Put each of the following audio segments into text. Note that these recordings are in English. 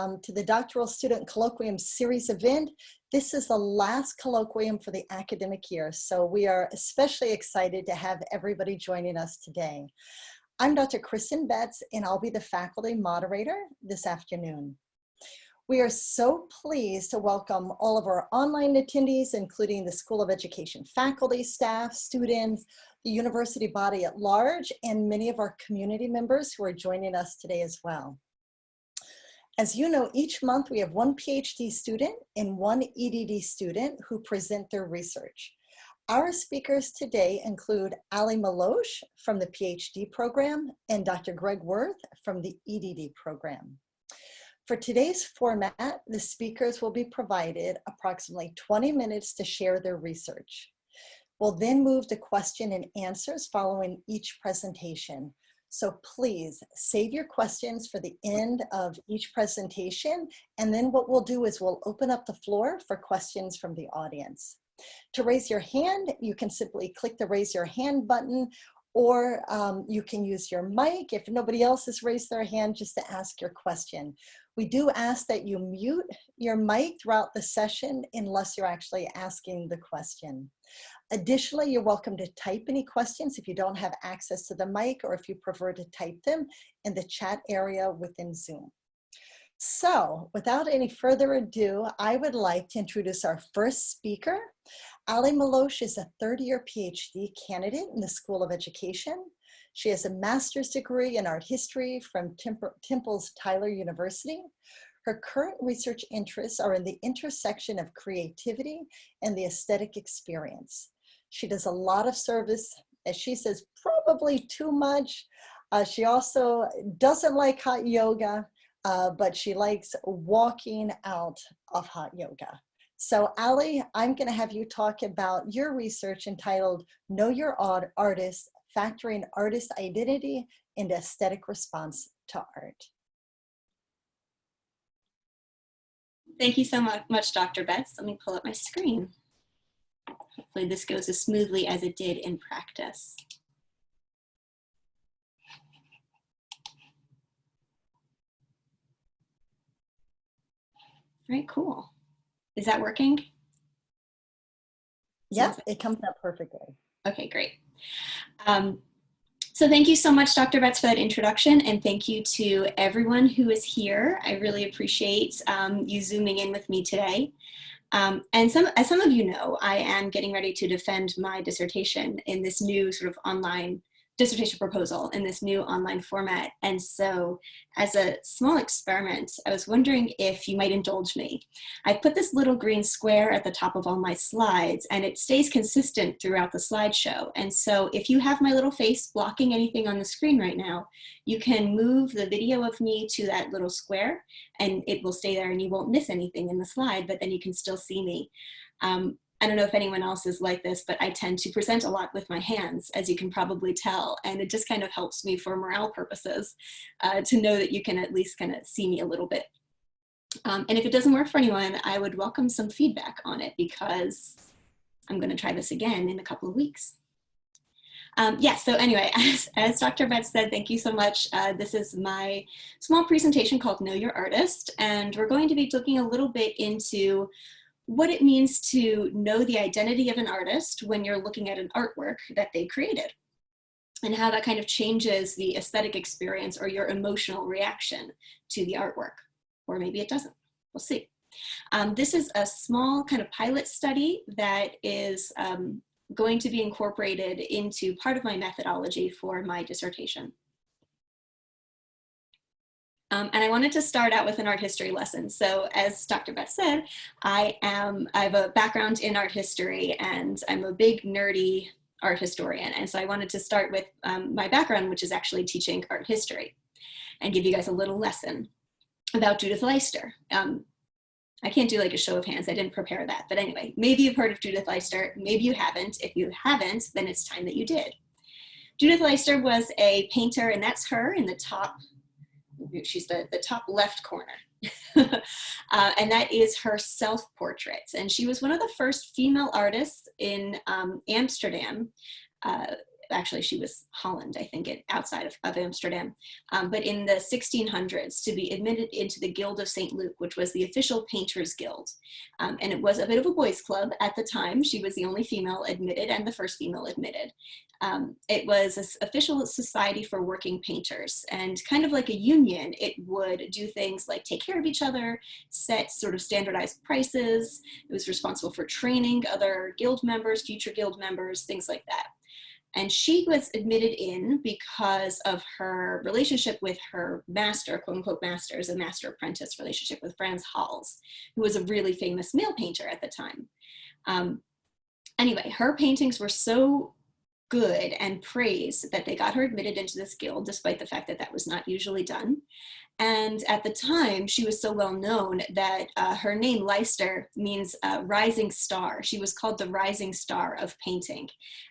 To the Doctoral Student Colloquium Series event. This is the last colloquium for the academic year, so we are especially excited to have everybody joining us today. I'm Dr. Kristen Betts, and I'll be the faculty moderator this afternoon. We are so pleased to welcome all of our online attendees, including the School of Education faculty, staff, students, the university body at large, and many of our community members who are joining us today as well. As you know, each month we have one PhD student and one EDD student who present their research. Our speakers today include Ali Malosh from the PhD program and Dr. Greg Worth from the EDD program. For today's format, the speakers will be provided approximately 20 minutes to share their research. We'll then move to question and answers following each presentation. So please save your questions for the end of each presentation, and then what we'll do is we'll open up the floor for questions from the audience. To raise your hand, you can simply click the raise your hand button, or you can use your mic if nobody else has raised their hand just to ask your question. We do ask that you mute your mic throughout the session unless you're actually asking the question. Additionally, you're welcome to type any questions if you don't have access to the mic or if you prefer to type them in the chat area within Zoom. So without any further ado, I would like to introduce our first speaker. Ali Malosh is a third-year PhD candidate in the School of Education. She has a master's degree in art history from Temple's Tyler University. Her current research interests are in the intersection of creativity and the aesthetic experience. She does a lot of service, as she says, probably too much. She also doesn't like hot yoga, but she likes walking out of hot yoga. So Ali, I'm gonna have you talk about your research entitled Know Your Artist, Factoring Artist Identity and Aesthetic Response to Art. Thank you so much, Dr. Betts. Let me pull up my screen. Hopefully this goes as smoothly as it did in practice. All right, cool. Is that working? Yes, it comes out perfectly. Okay, great. So thank you so much, Dr. Betts, for that introduction, and thank you to everyone who is here. I really appreciate you zooming in with me today. And as some of you know, I am getting ready to defend my dissertation in this new sort of online dissertation proposal in this new online format. And so as a small experiment, I was wondering if you might indulge me. I put this little green square at the top of all my slides, and it stays consistent throughout the slideshow. And so if you have my little face blocking anything on the screen right now, you can move the video of me to that little square and it will stay there and you won't miss anything in the slide, but then you can still see me. I don't know if anyone else is like this, but I tend to present a lot with my hands, as you can probably tell, and it just kind of helps me for morale purposes to know that you can at least kind of see me a little bit. And if it doesn't work for anyone, I would welcome some feedback on it because I'm going to try this again in a couple of weeks. So anyway, as Dr. Betts said, thank you so much. This is my small presentation called Know Your Artist, and we're going to be looking a little bit into what it means to know the identity of an artist when you're looking at an artwork that they created, and how that kind of changes the aesthetic experience or your emotional reaction to the artwork, or maybe it doesn't. We'll see. This is a small kind of pilot study that is going to be incorporated into part of my methodology for my dissertation. And I wanted to start out with an art history lesson. So as Dr. Betts said, I have a background in art history and I'm a big nerdy art historian. And so I wanted to start with my background, which is actually teaching art history, and give you guys a little lesson about Judith Leister. I can't do like a show of hands, I didn't prepare that. But anyway, maybe you've heard of Judith Leister, maybe you haven't. If you haven't, then it's time that you did. Judith Leister was a painter, and that's her in the top. She's the top left corner. And that is her self-portrait. And she was one of the first female artists in Amsterdam actually she was Holland, I think, outside of Amsterdam, but in the 1600s to be admitted into the Guild of St. Luke, which was the official painters guild. And it was a bit of a boys' club at the time. She was the only female admitted and the first female admitted. It was an official society for working painters, and kind of like a union, it would do things like take care of each other, set sort of standardized prices. It was responsible for training other guild members, future guild members, things like that. And she was admitted in because of her relationship with her master, quote unquote master, as a master apprentice relationship with Frans Hals, who was a really famous male painter at the time. Anyway, her paintings were so good and praised that they got her admitted into this guild, despite the fact that that was not usually done. And at the time, she was so well known that her name, Leister, means rising star. She was called the rising star of painting.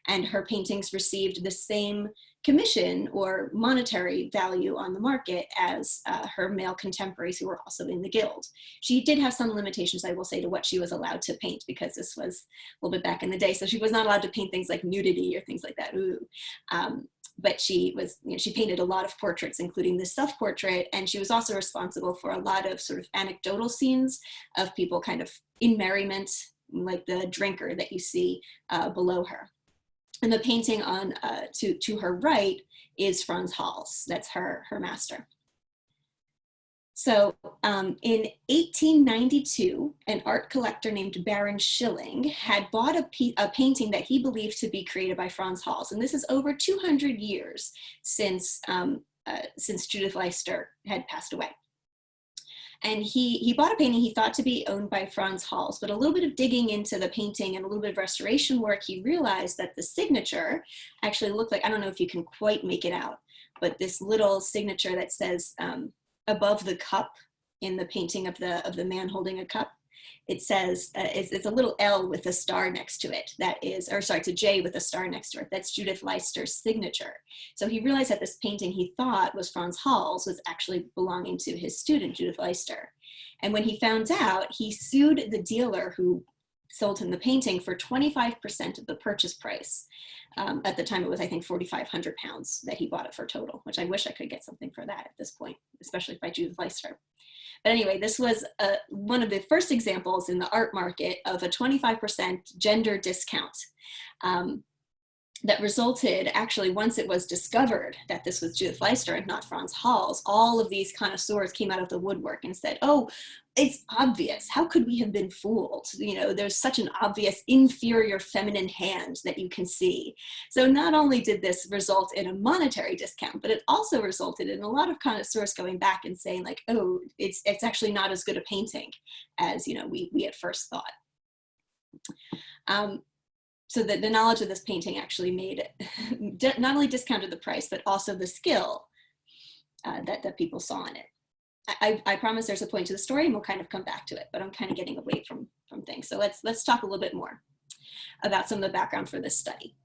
And her paintings received the same commission or monetary value on the market as her male contemporaries who were also in the guild. She did have some limitations, I will say, to what she was allowed to paint, because this was a little bit back in the day. So she was not allowed to paint things like nudity or things like that. But she was, she painted a lot of portraits, including this self-portrait, and she was also responsible for a lot of sort of anecdotal scenes of people kind of in merriment, like the drinker that you see below her. And the painting on to her right is Frans Hals. That's her master. So in 1892, an art collector named Baron Schilling had bought a painting that he believed to be created by Frans Hals. And this is over 200 years since Judith Leister had passed away. And he bought a painting he thought to be owned by Frans Hals, but a little bit of digging into the painting and a little bit of restoration work, he realized that the signature actually looked like, I don't know if you can quite make it out, but this little signature that says above the cup in the painting of the man holding a cup, it says, it's a little L with a star next to it. That is, or sorry, it's a J with a star next to it. That's Judith Leister's signature. So he realized that this painting he thought was Frans Hals was actually belonging to his student, Judith Leister. And when he found out, he sued the dealer who sold him the painting for 25% of the purchase price. At the time, it was, I think, £4,500 that he bought it for total, which I wish I could get something for that at this point, especially by Judith Leister. But anyway, this was one of the first examples in the art market of a 25% gender discount that resulted, actually, once it was discovered that this was Judith Leister and not Frans Hals, all of these connoisseurs came out of the woodwork and said, oh, it's obvious. How could we have been fooled? There's such an obvious inferior feminine hand that you can see. So not only did this result in a monetary discount, but it also resulted in a lot of connoisseurs going back and saying like, oh, it's actually not as good a painting as, we at first thought. So the knowledge of this painting actually made, not only discounted the price, but also the skill that people saw in it. I promise there's a point to the story and we'll kind of come back to it, but I'm kind of getting away from things. So let's talk a little bit more about some of the background for this study.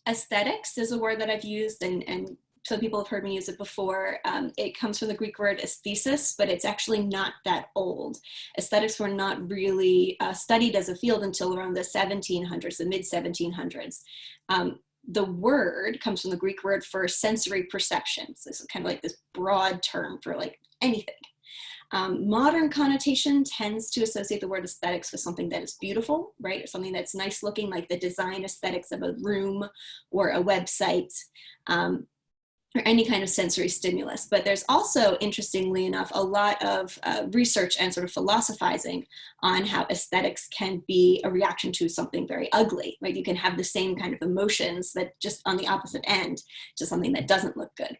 Aesthetics is a word that I've used and some people have heard me use it before. It comes from the Greek word aesthesis, but it's actually not that old. Aesthetics were not really studied as a field until around the 1700s, the mid 1700s. The word comes from the Greek word for sensory perception. So this is kind of like this broad term for like anything. Modern connotation tends to associate the word aesthetics with something that is beautiful, right? Or something that's nice looking, like the design aesthetics of a room or a website. Or any kind of sensory stimulus. But there's also, interestingly enough, a lot of research and sort of philosophizing on how aesthetics can be a reaction to something very ugly, right? You can have the same kind of emotions that just on the opposite end to something that doesn't look good.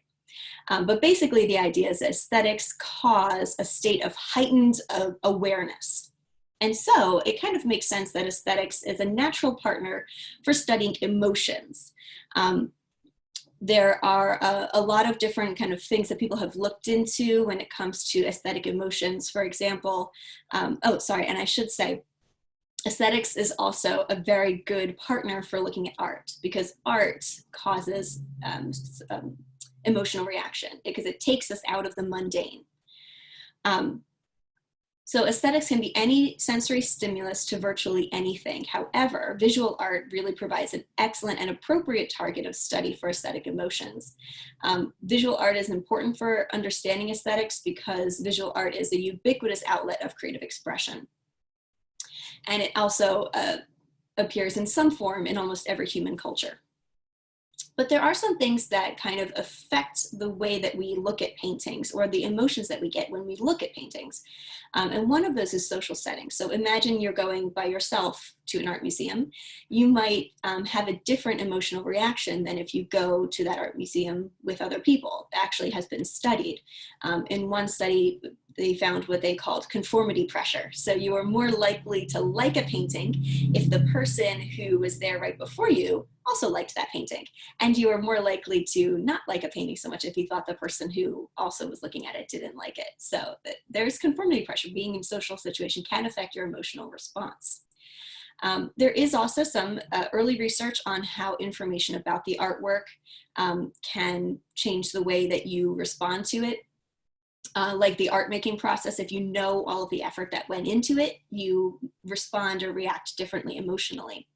But basically the idea is that aesthetics cause a state of heightened awareness. And so it kind of makes sense that aesthetics is a natural partner for studying emotions. There are a lot of different kind of things that people have looked into when it comes to aesthetic emotions. For example, and I should say, aesthetics is also a very good partner for looking at art, because art causes emotional reaction because it takes us out of the mundane. So aesthetics can be any sensory stimulus to virtually anything. However, visual art really provides an excellent and appropriate target of study for aesthetic emotions. Visual art is important for understanding aesthetics because visual art is a ubiquitous outlet of creative expression. And it also appears in some form in almost every human culture. But there are some things that kind of affect the way that we look at paintings or the emotions that we get when we look at paintings. And one of those is social settings. So imagine you're going by yourself to an art museum. You might have a different emotional reaction than if you go to that art museum with other people. It actually has been studied. In one study, they found what they called conformity pressure. So you are more likely to like a painting if the person who was there right before you also liked that painting. And you are more likely to not like a painting so much if you thought the person who also was looking at it didn't like it. So there's conformity pressure. Being in a social situation can affect your emotional response. There is also some early research on how information about the artwork can change the way that you respond to it. Like the art making process, if you know all of the effort that went into it, you respond or react differently emotionally.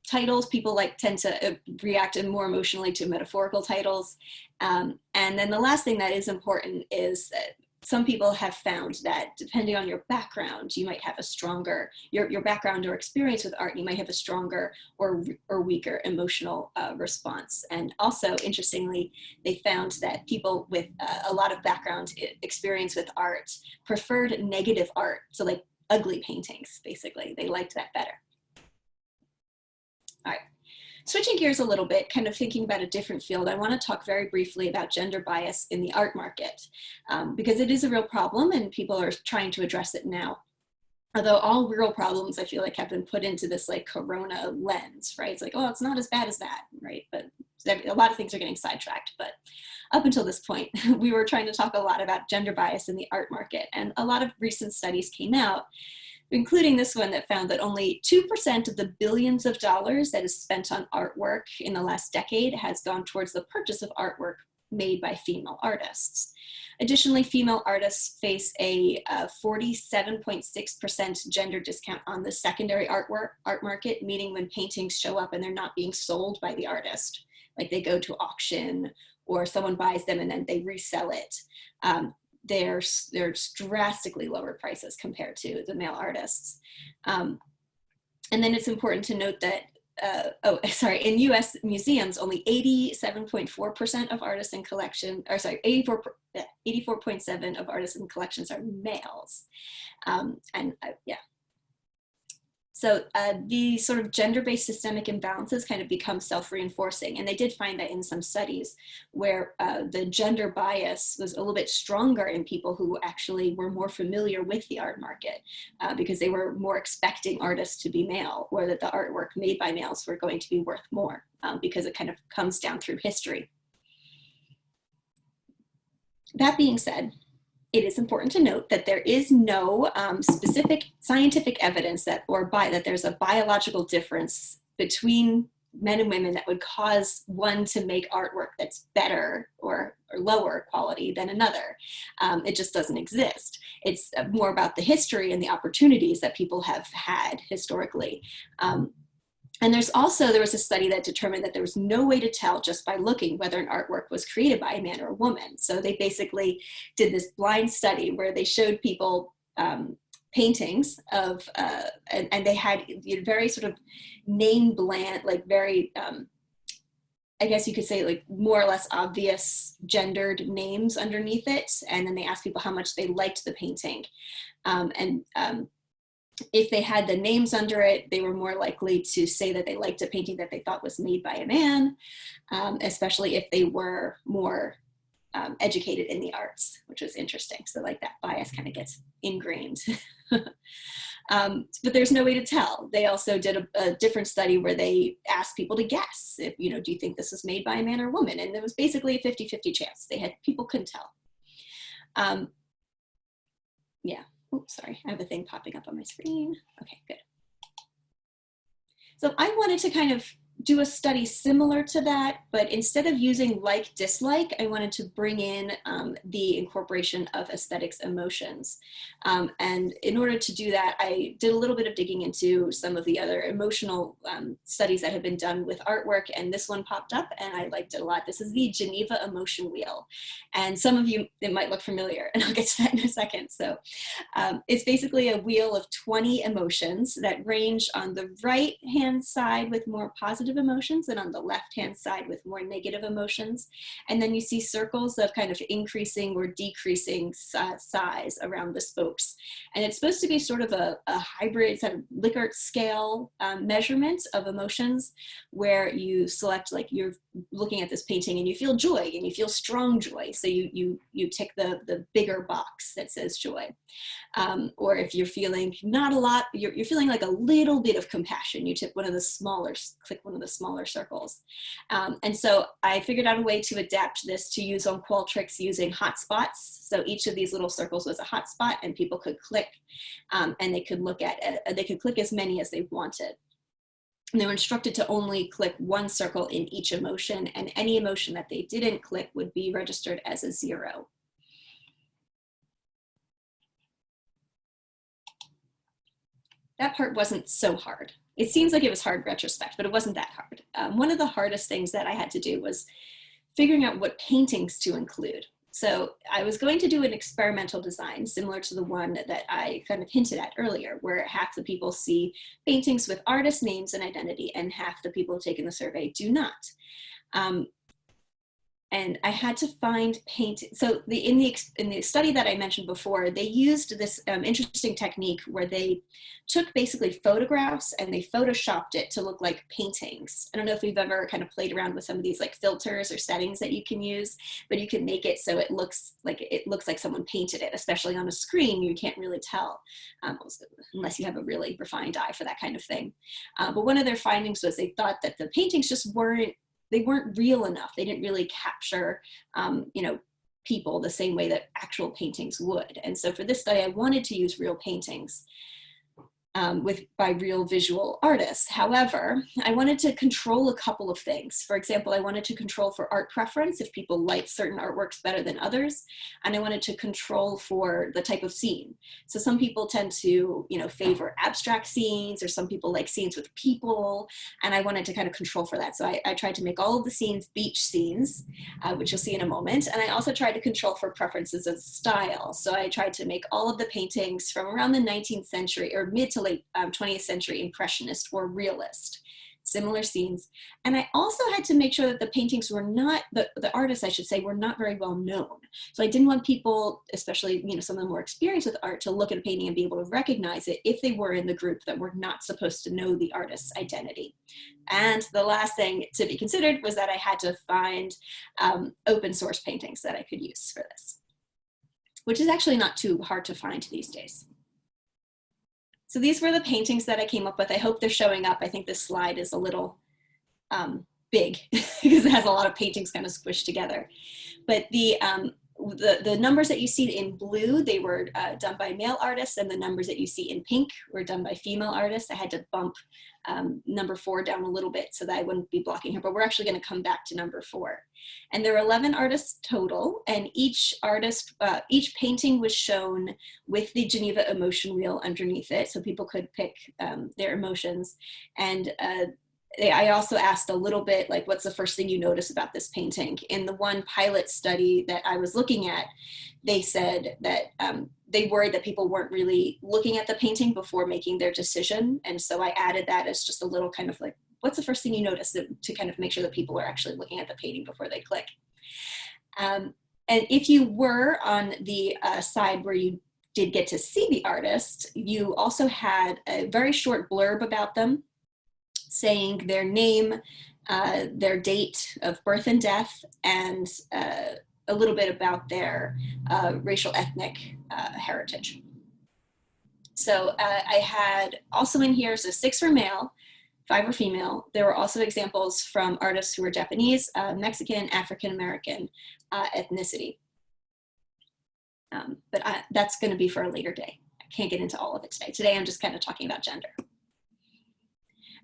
Titles, people tend to react more emotionally to metaphorical titles. And then the last thing that is important is that some people have found that depending on your background, you might have a stronger, your background or experience with art, you might have a stronger or weaker emotional response. And also, interestingly, they found that people with a lot of background experience with art preferred negative art. So like ugly paintings, basically, they liked that better. All right. Switching gears a little bit, kind of thinking about a different field, I want to talk very briefly about gender bias in the art market, because it is a real problem and people are trying to address it now. Although all real problems, I feel like, have been put into this like Corona lens, right? It's like, oh, it's not as bad as that, right? But a lot of things are getting sidetracked. But up until this point, we were trying to talk a lot about gender bias in the art market. And a lot of recent studies came out, including this one that found that only 2% of the billions of dollars that is spent on artwork in the last decade has gone towards the purchase of artwork made by female artists. Female artists face a 47.6% gender discount on the secondary art market, meaning when paintings show up and they're not being sold by the artist, like they go to auction or someone buys them and then they resell it. There's drastically lower prices compared to the male artists. And then it's important to note that, in US museums, only 87.4% of artists in collection, 84.7% of artists in collections are males. So these sort of gender-based systemic imbalances kind of become self-reinforcing. And they did find that in some studies where the gender bias was a little bit stronger in people who actually were more familiar with the art market because they were more expecting artists to be male, or that the artwork made by males were going to be worth more because it kind of comes down through history. That being said, it is important to note that there is no specific scientific evidence that there's a biological difference between men and women that would cause one to make artwork that's better or lower quality than another. It just doesn't exist. It's more about the history and the opportunities that people have had historically. And there was a study that determined that there was no way to tell just by looking whether an artwork was created by a man or a woman. So they basically did this blind study where they showed people paintings of, and they had very sort of name bland, like very, I guess you could say like more or less obvious gendered names underneath it. And then they asked people how much they liked the painting. If they had the names under it, they were more likely to say that they liked a painting that they thought was made by a man, especially if they were more educated in the arts, which was interesting. So like that bias kind of gets ingrained. But there's no way to tell. They also did a different study where they asked people to guess if, do you think this was made by a man or a woman? And it was basically a 50-50 chance. People couldn't tell. Yeah. Oops, sorry, I have a thing popping up on my screen. Okay, good. So I wanted to kind of do a study similar to that, but instead of using like dislike, I wanted to bring in the incorporation of aesthetics emotions. And in order to do that, I did a little bit of digging into some of the other emotional studies that have been done with artwork, and this one popped up and I liked it a lot. This is the Geneva emotion wheel. And some of you, it might look familiar, and I'll get to that in a second. So it's basically a wheel of 20 emotions that range on the right-hand side with more positive emotions and on the left-hand side with more negative emotions. And then you see circles of kind of increasing or decreasing size around the spokes. And it's supposed to be sort of a hybrid sort of Likert scale measurement of emotions, where you select, like you're looking at this painting and you feel joy and you feel strong joy. So you tick the bigger box that says joy. Or if you're feeling not a lot, you're feeling like a little bit of compassion, you click one of the smaller circles. And so I figured out a way to adapt this to use on Qualtrics using hotspots. So each of these little circles was a hotspot, and people could click, and they could they could click as many as they wanted. And they were instructed to only click one circle in each emotion, and any emotion that they didn't click would be registered as a 0. That part wasn't so hard. It seems like it was hard in retrospect, but it wasn't that hard. One of the hardest things that I had to do was figuring out what paintings to include. So I was going to do an experimental design similar to the one that I kind of hinted at earlier, where half the people see paintings with artist names and identity, and half the people taking the survey do not. And I had to find so in the study that I mentioned before, they used this interesting technique where they took basically photographs and they photoshopped it to look like paintings. I don't know if you've ever kind of played around with some of these like filters or settings that you can use, but you can make it so it looks like someone painted it, especially on a screen. You can't really tell unless you have a really refined eye for that kind of thing. But one of their findings was they thought that the paintings just weren't real enough. They didn't really capture, people the same way that actual paintings would. And so for this study, I wanted to use real paintings by real visual artists. However, I wanted to control a couple of things. For example, I wanted to control for art preference, if people like certain artworks better than others, and I wanted to control for the type of scene. So some people tend to, favor abstract scenes, or some people like scenes with people, and I wanted to kind of control for that. So I tried to make all of the scenes beach scenes, which you'll see in a moment, and I also tried to control for preferences of style. So I tried to make all of the paintings from around the 19th century or mid to late 20th century impressionist or realist, similar scenes. And I also had to make sure that the paintings were not, the artists I should say, were not very well known. So I didn't want people, especially some of them more experienced with art, to look at a painting and be able to recognize it if they were in the group that were not supposed to know the artist's identity. And the last thing to be considered was that I had to find open source paintings that I could use for this, which is actually not too hard to find these days. So these were the paintings that I came up with. I hope they're showing up. I think this slide is a little big because it has a lot of paintings kind of squished together. But the numbers that you see in blue, they were done by male artists, and the numbers that you see in pink were done by female artists. I had to bump number 4 down a little bit so that I wouldn't be blocking her, but we're actually going to come back to number 4. And there were 11 artists total, and each painting was shown with the Geneva emotion wheel underneath it, so people could pick their emotions. And I also asked a little bit, like, what's the first thing you notice about this painting? In the one pilot study that I was looking at, they said that they worried that people weren't really looking at the painting before making their decision. And so I added that as just a little kind of like, what's the first thing you notice, to kind of make sure that people are actually looking at the painting before they click. And if you were on the side where you did get to see the artist, you also had a very short blurb about them, saying their name, their date of birth and death, and a little bit about their racial ethnic heritage. So I had also in here, so 6 were male, 5 were female. There were also examples from artists who were Japanese, Mexican, African-American ethnicity. But that's going to be for a later day. I can't get into all of it today. Today I'm just kind of talking about gender.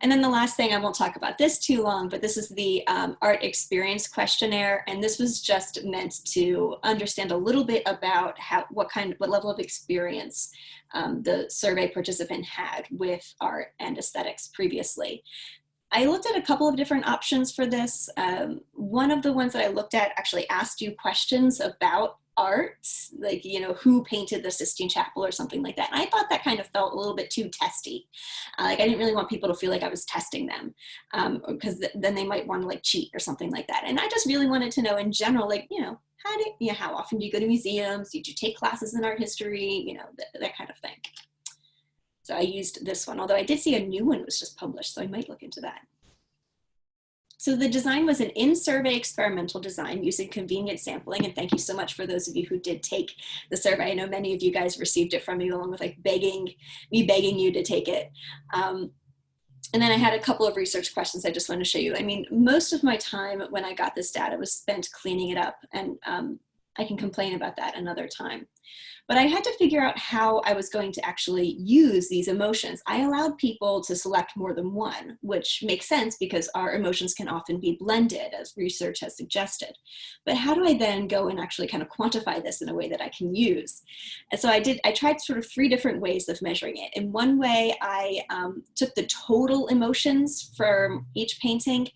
And then the last thing, I won't talk about this too long, but this is the Art Experience Questionnaire. And this was just meant to understand a little bit about what level of experience the survey participant had with art and aesthetics previously. I looked at a couple of different options for this. One of the ones that I looked at actually asked you questions about art, like, you know, who painted the Sistine Chapel or something like that. And I thought that kind of felt a little bit too testy. Like I didn't really want people to feel like I was testing them, because then they might want to like cheat or something like that. And I just really wanted to know in general, like, you know, how often do you go to museums? Did you take classes in art history? You know, that kind of thing. So I used this one, although I did see a new one was just published, so I might look into that. So the design was an in-survey experimental design using convenient sampling. And thank you so much for those of you who did take the survey. I know many of you guys received it from me along with like begging you to take it. And then I had a couple of research questions I just want to show you. I mean, most of my time when I got this data was spent cleaning it up, and I can complain about that another time. But I had to figure out how I was going to actually use these emotions. I allowed people to select more than one, which makes sense because our emotions can often be blended, as research has suggested. But how do I then go and actually kind of quantify this in a way that I can use? And so I tried sort of 3 different ways of measuring it. In one way, I took the total emotions from each painting,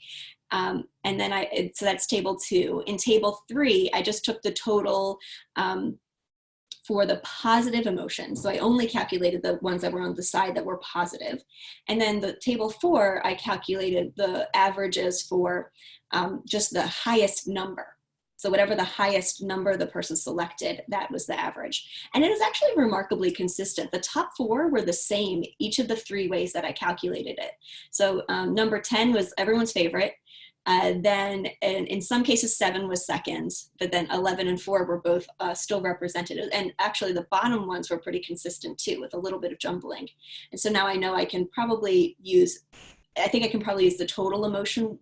and then so that's table 2. In table 3, I just took the total for the positive emotions. So I only calculated the ones that were on the side that were positive. And then the table 4, I calculated the averages for just the highest number. So whatever the highest number the person selected, that was the average. And it was actually remarkably consistent. The top 4 were the same, each of the 3 ways that I calculated it. So number 10 was everyone's favorite. Then in some cases 7 was second, but then 11 and 4 were both still represented. And actually the bottom ones were pretty consistent too, with a little bit of jumbling. And so now I know I can probably use the total emotion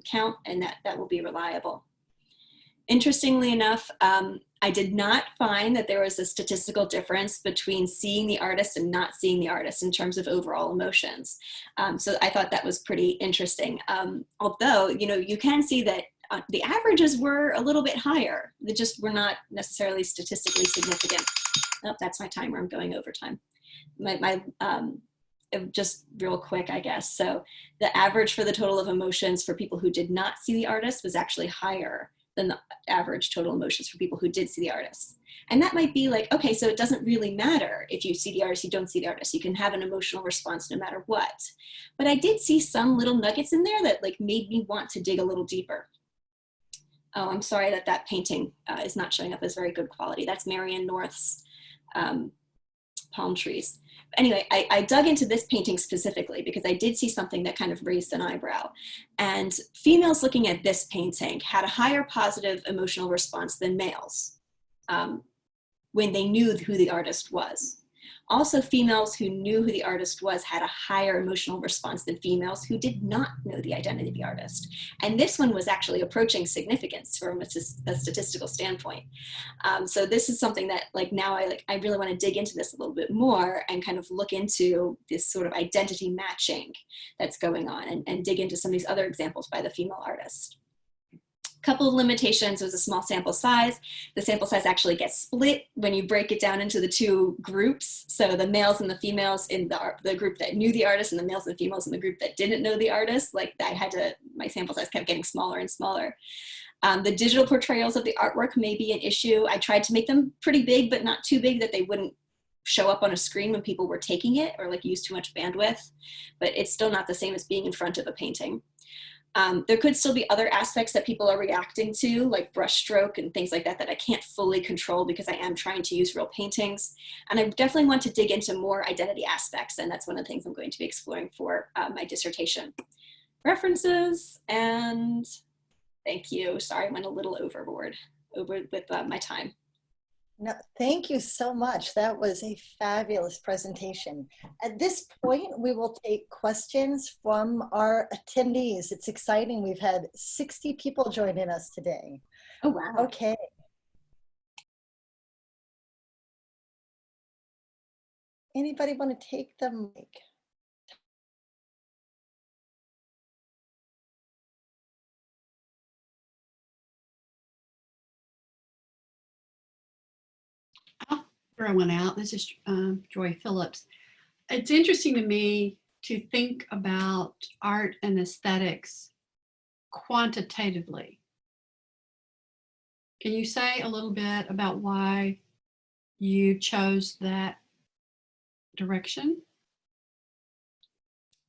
count, and that will be reliable. Interestingly enough, I did not find that there was a statistical difference between seeing the artist and not seeing the artist in terms of overall emotions. So I thought that was pretty interesting. Although, you know, you can see that the averages were a little bit higher. They just were not necessarily statistically significant. Oh, that's my timer. I'm going over time. Just real quick, I guess. So the average for the total of emotions for people who did not see the artist was actually higher than the average total emotions for people who did see the artist. And that might be like, okay, so it doesn't really matter if you see the artist, you don't see the artist. You can have an emotional response no matter what. But I did see some little nuggets in there that like made me want to dig a little deeper. Oh, I'm sorry that painting is not showing up as very good quality. That's Marianne North's palm trees. Anyway, I dug into this painting specifically because I did see something that kind of raised an eyebrow. And females looking at this painting had a higher positive emotional response than males when they knew who the artist was. Also, females who knew who the artist was had a higher emotional response than females who did not know the identity of the artist. And this one was actually approaching significance from a statistical standpoint. So this is something that like now I really want to dig into this a little bit more and kind of look into this sort of identity matching that's going on and dig into some of these other examples by the female artist. Couple of limitations was a small sample size. The sample size actually gets split when you break it down into the 2 groups. So the males and the females in the group that knew the artist and the males and the females in the group that didn't know the artist, like my sample size kept getting smaller and smaller. The digital portrayals of the artwork may be an issue. I tried to make them pretty big, but not too big that they wouldn't show up on a screen when people were taking it or like use too much bandwidth, but it's still not the same as being in front of a painting. There could still be other aspects that people are reacting to, like brushstroke and things like that, that I can't fully control because I am trying to use real paintings. And I definitely want to dig into more identity aspects, and that's one of the things I'm going to be exploring for my dissertation. References, and thank you. Sorry, I went a little overboard with my time. No, thank you so much. That was a fabulous presentation. At this point, we will take questions from our attendees. It's exciting. We've had 60 people joining us today. Oh, wow. Okay. Anybody want to take the mic? Throw one out. This is Joy Phillips. It's interesting to me to think about art and aesthetics quantitatively. Can you say a little bit about why you chose that direction?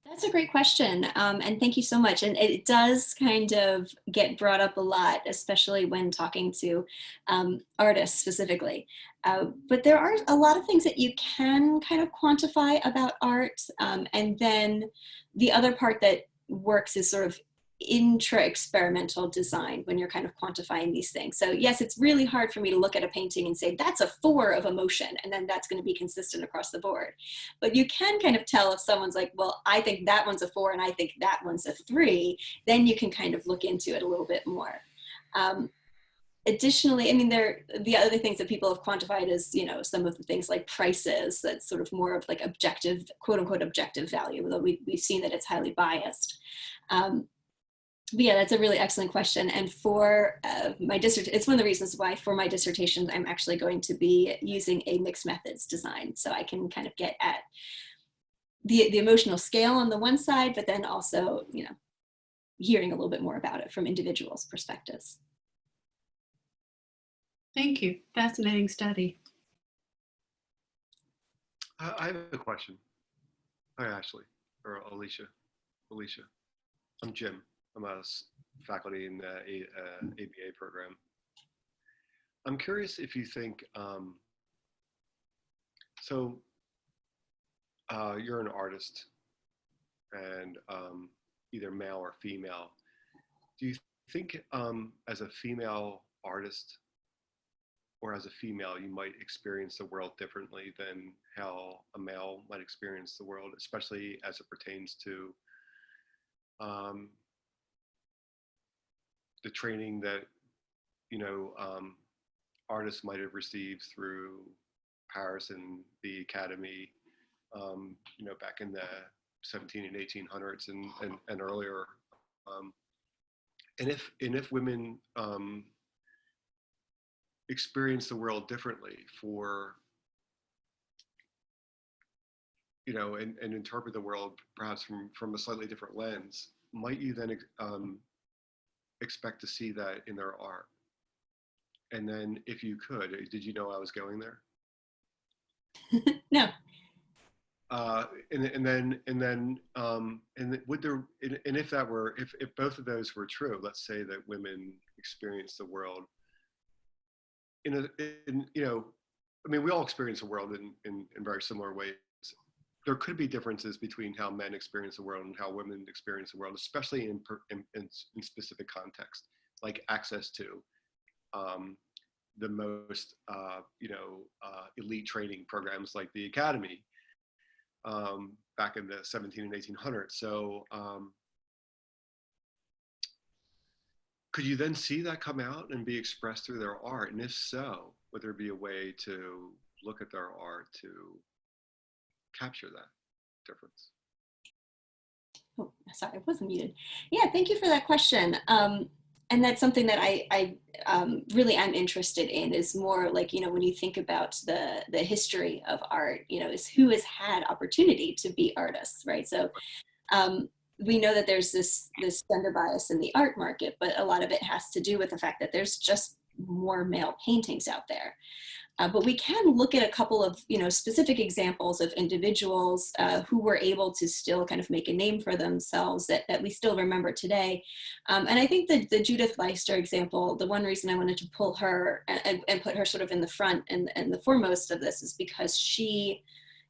That's a great question, and thank you so much. And it does kind of get brought up a lot, especially when talking to artists specifically. But there are a lot of things that you can kind of quantify about art. And then the other part that works is sort of intra-experimental design when you're kind of quantifying these things. So yes, it's really hard for me to look at a painting and say, that's a 4 of emotion, and then that's going to be consistent across the board. But you can kind of tell if someone's like, well, I think that one's a 4 and I think that one's a 3, then you can kind of look into it a little bit more. Additionally, I mean, the other things that people have quantified is, you know, some of the things like prices, that's sort of more of like objective, quote unquote, objective value, although we've seen that it's highly biased. But yeah, that's a really excellent question. And for my dissertation, it's one of the reasons why for my dissertation, I'm actually going to be using a mixed methods design. So I can kind of get at the emotional scale on the one side, but then also, you know, hearing a little bit more about it from individuals' perspectives. Thank you. Fascinating study. I have a question. Hi, Ashley, or Alicia. I'm Jim. I'm a faculty in the ABA program. I'm curious if you think, you're an artist and either male or female. Do you think as a female artist or as a female, you might experience the world differently than how a male might experience the world, especially as it pertains to the training that, you know, artists might have received through Paris and the Academy, you know, back in the 17 and 1800s and earlier. And if women experience the world differently for, you know, and interpret the world perhaps from a slightly different lens, might you then expect to see that in their art? And then if you could, did you know I was going there? No. And would there, and if that were, if both of those were true, let's say that women experience the world in you know, I mean, we all experience the world in very similar ways. There could be differences between how men experience the world and how women experience the world, especially in specific context, like access to the most, you know, elite training programs like the Academy back in the 17 and 1800s. So could you then see that come out and be expressed through their art? And if so, would there be a way to look at their art to capture that difference? Oh, sorry, I wasn't muted. Yeah, thank you for that question. And that's something that I really am interested in, is more like, you know, when you think about the history of art, you know, is who has had opportunity to be artists, right? So we know that there's this gender bias in the art market, but a lot of it has to do with the fact that there's just more male paintings out there. But we can look at a couple of, you know, specific examples of individuals who were able to still kind of make a name for themselves that we still remember today. And I think that the Judith Leister example, the one reason I wanted to pull her and put her sort of in the front and the foremost of this is because she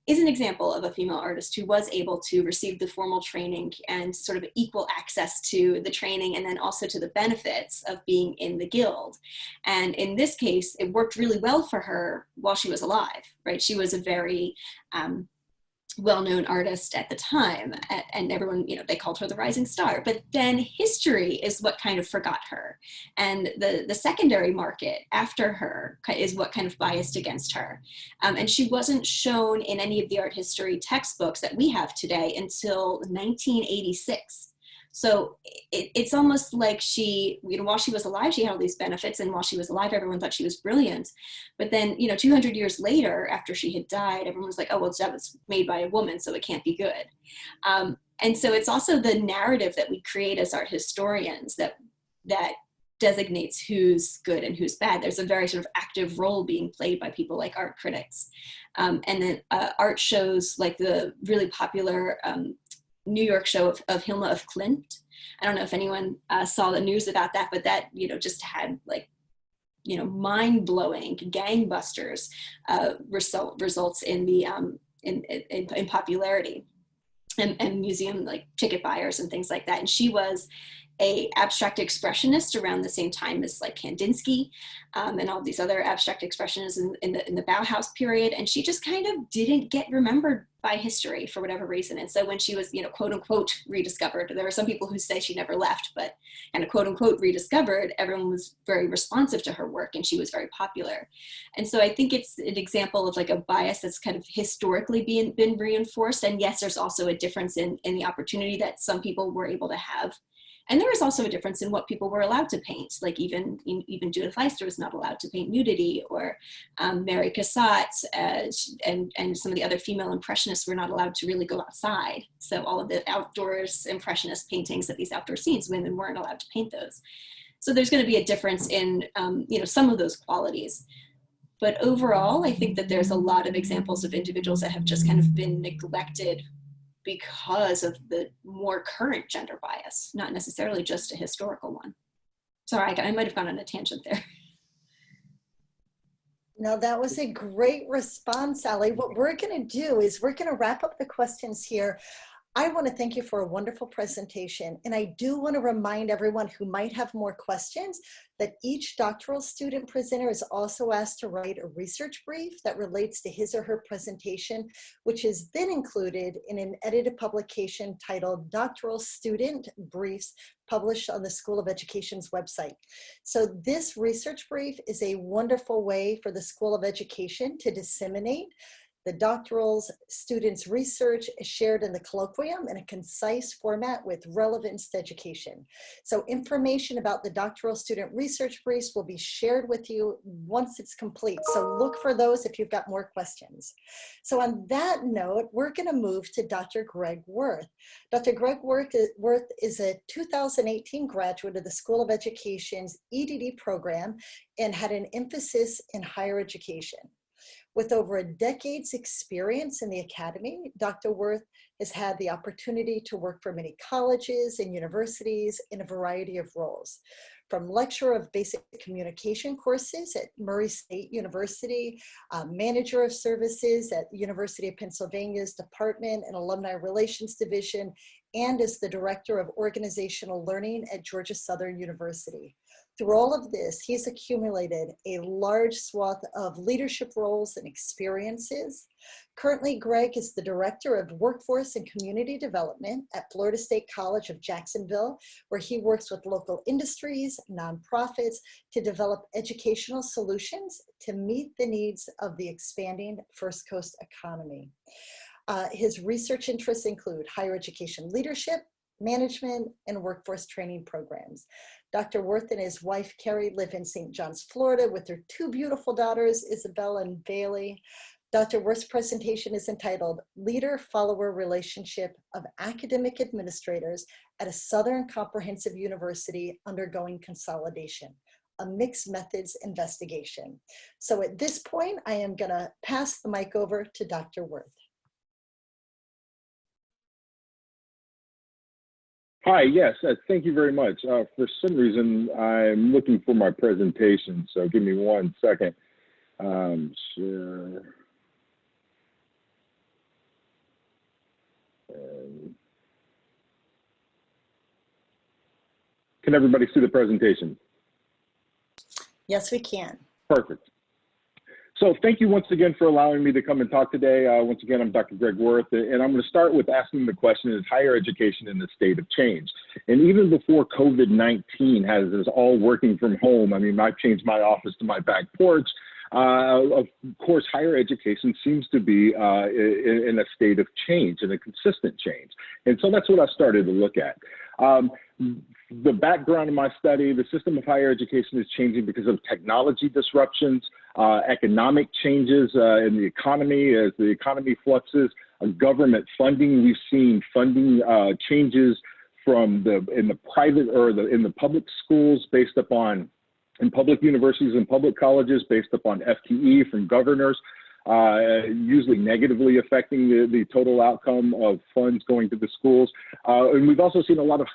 is an example of a female artist who was able to receive the formal training and sort of equal access to the training and then also to the benefits of being in the guild. And in this case, it worked really well for her while she was alive, right? She was a very well-known artist at the time, and everyone, you know, they called her the rising star. But then history is what kind of forgot her, and the secondary market after her is what kind of biased against her, and she wasn't shown in any of the art history textbooks that we have today until 1986. So it's almost like she, while she was alive, she had all these benefits, and while she was alive, everyone thought she was brilliant. But then, 200 years later, after she had died, everyone was like, oh, well, that was made by a woman, so it can't be good. And so it's also the narrative that we create as art historians that designates who's good and who's bad. There's a very sort of active role being played by people like art critics. And then art shows, like the really popular New York show of Hilma of Klint. I don't know if anyone saw the news about that, but that, just had like, mind-blowing gangbusters results in the in popularity and museum like ticket buyers and things like that. And she was a abstract expressionist around the same time as like Kandinsky and all these other abstract expressionists in the Bauhaus period. And she just kind of didn't get remembered by history for whatever reason. And so when she was, quote unquote, rediscovered, there are some people who say she never left, but kind of quote unquote rediscovered, everyone was very responsive to her work and she was very popular. And so I think it's an example of like a bias that's kind of historically been reinforced. And yes, there's also a difference in the opportunity that some people were able to have. And there was also a difference in what people were allowed to paint. Like even Judith Leister was not allowed to paint nudity, or Mary Cassatt and some of the other female impressionists were not allowed to really go outside. So all of the outdoors impressionist paintings of these outdoor scenes, women weren't allowed to paint those. So there's going to be a difference in some of those qualities. But overall, I think that there's a lot of examples of individuals that have just kind of been neglected because of the more current gender bias, not necessarily just a historical one. Sorry, I might have gone on a tangent there. No, that was a great response, Sally. What we're going to do is we're going to wrap up the questions here. I want to thank you for a wonderful presentation. And I do want to remind everyone who might have more questions that each doctoral student presenter is also asked to write a research brief that relates to his or her presentation, which is then included in an edited publication titled Doctoral Student Briefs, published on the School of Education's website. So this research brief is a wonderful way for the School of Education to disseminate the doctoral students' research is shared in the colloquium in a concise format with relevance to education. So information about the doctoral student research briefs will be shared with you once it's complete. So look for those if you've got more questions. So on that note, we're going to move to Dr. Greg Worth. Dr. Greg Worth is a 2018 graduate of the School of Education's EDD program and had an emphasis in higher education. With over a decade's experience in the academy, Dr. Worth has had the opportunity to work for many colleges and universities in a variety of roles. From lecturer of basic communication courses at Murray State University, manager of services at the University of Pennsylvania's Department and Alumni Relations Division, and as the director of organizational learning at Georgia Southern University. Through all of this, he's accumulated a large swath of leadership roles and experiences. Currently, Greg is the Director of Workforce and Community Development at Florida State College of Jacksonville, where he works with local industries, nonprofits to develop educational solutions to meet the needs of the expanding First Coast economy. His research interests include higher education leadership, management, and workforce training programs. Dr. Worth and his wife, Carrie, live in St. John's, Florida, with their two beautiful daughters, Isabel and Bailey. Dr. Worth's presentation is entitled Leader-Follower Relationship of Academic Administrators at a Southern Comprehensive University Undergoing Consolidation, a Mixed Methods Investigation. So at this point, I am going to pass the mic over to Dr. Worth. Hi, yes, thank you very much. For some reason, I'm looking for my presentation, so give me 1 second. Share. Can everybody see the presentation? Yes, we can. Perfect. So thank you once again for allowing me to come and talk today. Once again, I'm Dr. Greg Worth, and I'm going to start with asking the question, is higher education in a state of change? And even before COVID-19 has us all working from home, I mean, I've changed my office to my back porch. Of course, higher education seems to be in a state of change, and a consistent change. And so that's what I started to look at. The background of my study, the system of higher education is changing because of technology disruptions, economic changes in the economy as the economy fluxes, government funding. We've seen funding changes from in the private or in the public schools based upon, in public universities and public colleges based upon FTE from governors, usually negatively affecting the total outcome of funds going to the schools. And we've also seen a lot of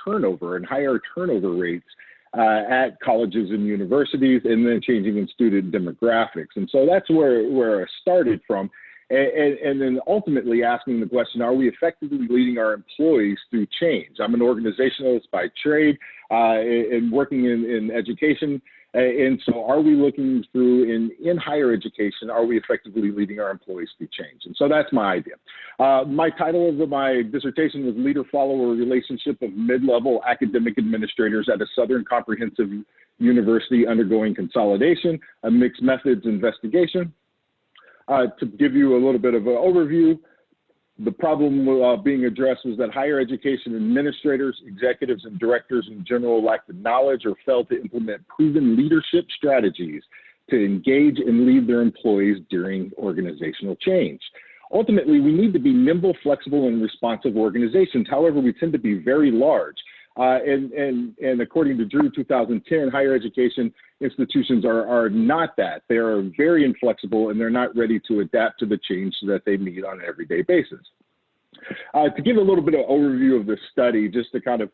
turnover and higher turnover rates at colleges and universities, and then changing in student demographics. And so that's where I started from. And then ultimately asking the question, are we effectively leading our employees through change? I'm an organizationalist by trade and working in education. And so are we looking through in higher education, are we effectively leading our employees through change? And so that's my idea. My title of my dissertation was Leader-Follower Relationship of Mid-Level Academic Administrators at a Southern Comprehensive University Undergoing Consolidation, a Mixed Methods Investigation. To give you a little bit of an overview, the problem being addressed was that higher education administrators, executives, and directors in general lacked the knowledge or failed to implement proven leadership strategies to engage and lead their employees during organizational change. Ultimately, we need to be nimble, flexible, and responsive organizations. However, we tend to be very large. And according to Drew 2010, higher education institutions are not that. They are very inflexible and they're not ready to adapt to the change that they need on an everyday basis. To give a little bit of overview of this study, just to kind of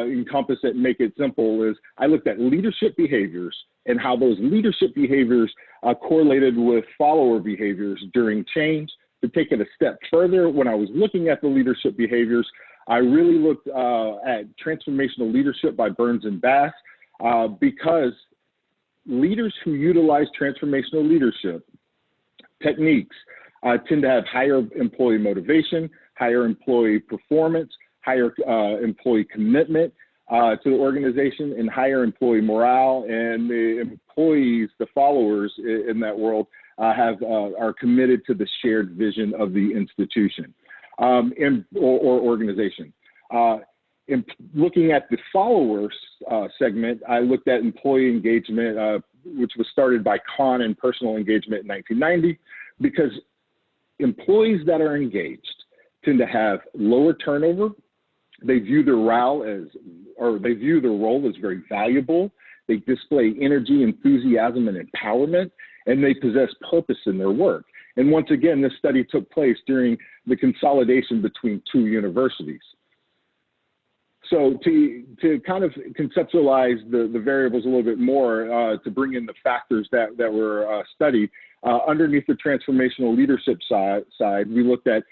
encompass it and make it simple, is I looked at leadership behaviors and how those leadership behaviors correlated with follower behaviors during change. To take it a step further, when I was looking at the leadership behaviors, I really looked at Transformational Leadership by Burns and Bass because leaders who utilize transformational leadership techniques tend to have higher employee motivation, higher employee performance, higher employee commitment to the organization, and higher employee morale. And the employees, the followers in that world, are committed to the shared vision of the institution. Or organization. In looking at the followers segment, I looked at employee engagement, which was started by Kahn and personal engagement in 1990, because employees that are engaged tend to have lower turnover. They view their role as very valuable. They display energy, enthusiasm, and empowerment, and they possess purpose in their work. And once again, this study took place during the consolidation between two universities. So to kind of conceptualize the variables a little bit more, to bring in the factors that were studied, underneath the transformational leadership side, we looked at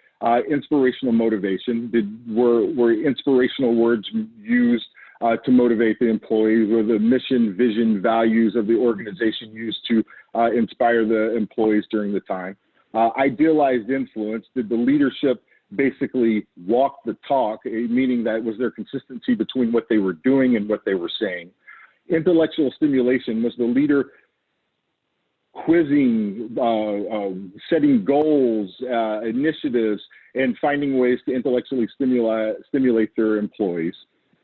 inspirational motivation. Were inspirational words used to motivate the employees? Were the mission, vision, values of the organization used to inspire the employees during the time? Idealized influence, did the leadership basically walk the talk, meaning that was there consistency between what they were doing and what they were saying? Intellectual stimulation, was the leader quizzing, setting goals, initiatives, and finding ways to intellectually stimulate their employees?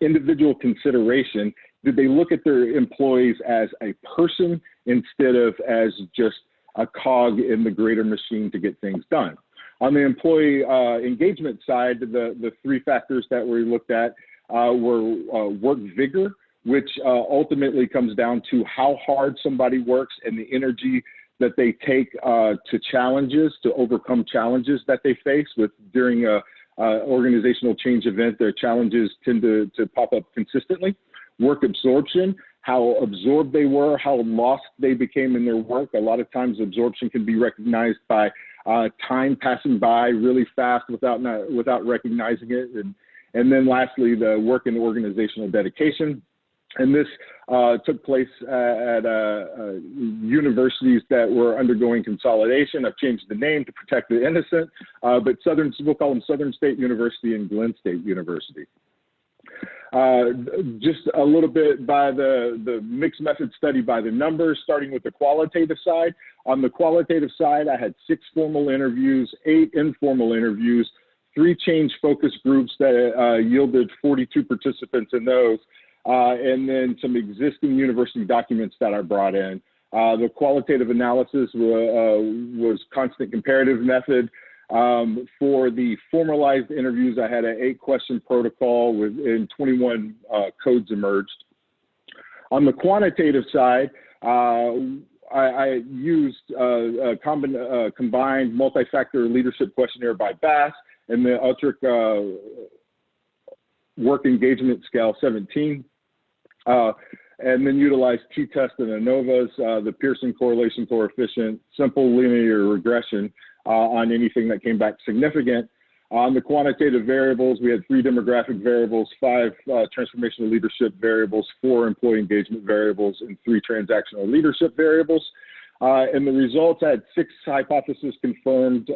Individual consideration, did they look at their employees as a person instead of as just a cog in the greater machine to get things done? On the employee engagement side, the three factors that we looked at were work vigor, which ultimately comes down to how hard somebody works and the energy that they take to challenges, to overcome challenges that they face during a organizational change event. Their challenges tend to pop up consistently. Work absorption, how absorbed they were, how lost they became in their work. A lot of times absorption can be recognized by time passing by really fast without recognizing it. And then lastly, the work and organizational dedication. And this took place at universities that were undergoing consolidation. I've changed the name to protect the innocent, but we'll call them Southern State University and Glenn State University. Just a little bit by the mixed method study by the numbers, starting with the qualitative side. On the qualitative side, I had 6 formal interviews, 8 informal interviews, 3 change focus groups that yielded 42 participants in those, and then some existing university documents that I brought in. The qualitative analysis was constant comparative method. For the formalized interviews, I had an 8-question protocol and 21 codes emerged. On the quantitative side, I used a combined multi-factor leadership questionnaire by Bass and the Utrecht work engagement scale 17. And then utilized t-test and ANOVAs, the Pearson correlation coefficient, simple linear regression on anything that came back significant. On the quantitative variables, we had 3 demographic variables, 5 transformational leadership variables, 4 employee engagement variables, and 3 transactional leadership variables. And the results, I had 6 hypotheses confirmed,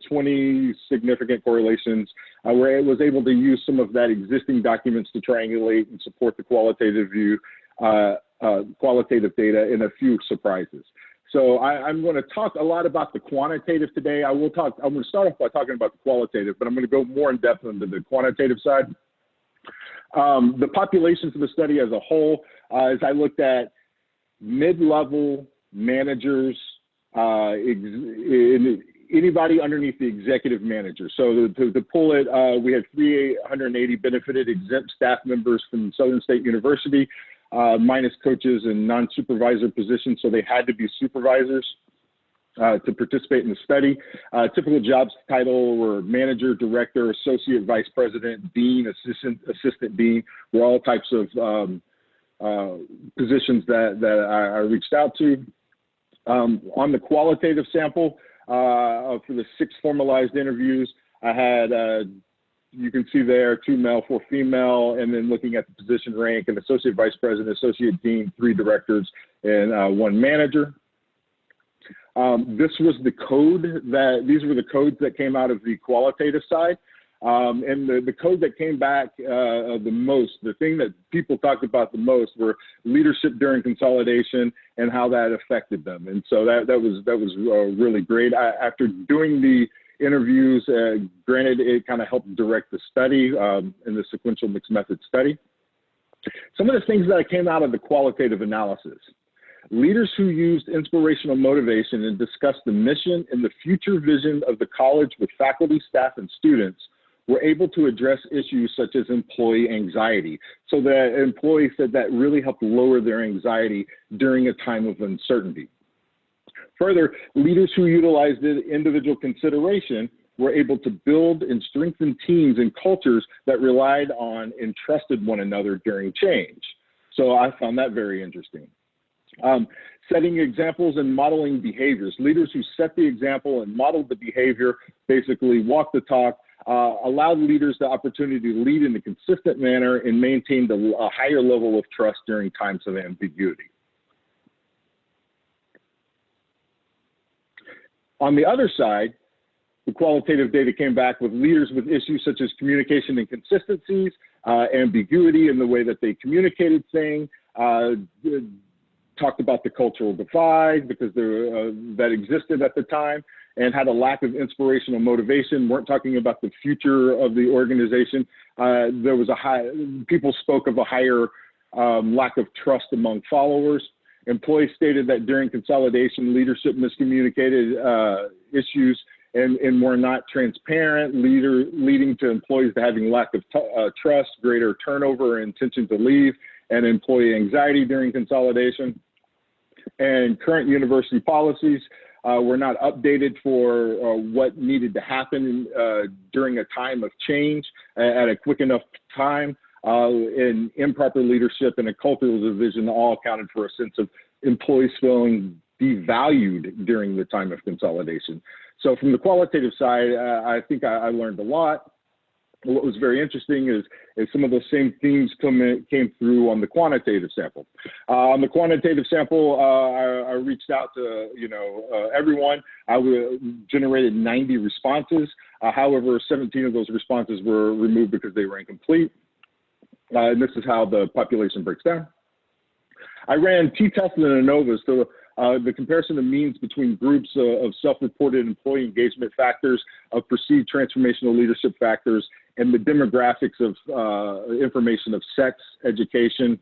20 significant correlations, where I was able to use some of that existing documents to triangulate and support the qualitative view, qualitative data, and a few surprises. So I'm going to talk a lot about the quantitative today. I'm going to start off by talking about the qualitative, but I'm going to go more in depth into the quantitative side. The populations of the study as a whole, as I looked at mid-level managers, anybody underneath the executive manager. So to pull it, we had 380 benefited exempt staff members from Southern State University, minus coaches and non-supervisor positions, so they had to be supervisors to participate in the study. Typical jobs title were manager, director, associate vice president, dean, assistant dean, were all types of positions that I reached out to. On the qualitative sample, for the 6 formalized interviews, I had you can see there 2 male, 4 female, and then looking at the position rank, an associate vice president, associate dean, 3 directors, and 1 manager. This was the code these were the codes that came out of the qualitative side. And the code that came back the most, the thing that people talked about the most, were leadership during consolidation and how that affected them. And so that was really great. After doing the interviews, granted, it kind of helped direct the study in the sequential mixed method study. Some of the things that came out of the qualitative analysis: leaders who used inspirational motivation and discussed the mission and the future vision of the college with faculty, staff, and students were able to address issues such as employee anxiety. So the employees said that really helped lower their anxiety during a time of uncertainty. Further, leaders who utilized individual consideration were able to build and strengthen teams and cultures that relied on and trusted one another during change. So I found that very interesting. Setting examples and modeling behaviors. Leaders who set the example and modeled the behavior, basically walked the talk, allowed leaders the opportunity to lead in a consistent manner and maintained a higher level of trust during times of ambiguity. On the other side, the qualitative data came back with leaders with issues such as communication inconsistencies, ambiguity in the way that they communicated things, talked about the cultural divide because that existed at the time, and had a lack of inspirational motivation, weren't talking about the future of the organization. There was people spoke of a higher lack of trust among followers. Employees stated that during consolidation, leadership miscommunicated issues and were not transparent, leading to employees having lack of trust, greater turnover, intention to leave, and employee anxiety during consolidation. And current university policies were not updated for what needed to happen during a time of change at a quick enough time. And improper leadership and a cultural division all accounted for a sense of employees feeling devalued during the time of consolidation. So from the qualitative side, I think I learned a lot. What was very interesting is some of those same themes came through on the quantitative sample. On the quantitative sample, I reached out to everyone. I generated 90 responses. However, 17 of those responses were removed because they were incomplete. And this is how the population breaks down. I ran t-tests and ANOVAs to the comparison of means between groups of self-reported employee engagement factors, of perceived transformational leadership factors, and the demographics of information of sex, education,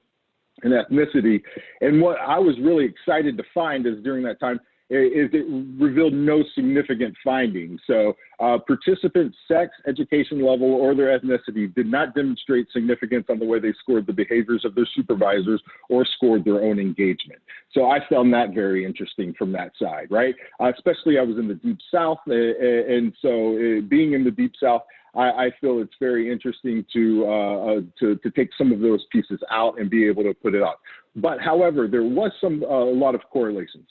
and ethnicity. And what I was really excited to find is during that time, is it revealed no significant findings. So participants' sex, education level, or their ethnicity did not demonstrate significance on the way they scored the behaviors of their supervisors or scored their own engagement. So I found that very interesting from that side, right? Especially I was in the Deep South, and so being in the Deep South, I feel it's very interesting to take some of those pieces out and be able to put it out. But however, there was a lot of correlations.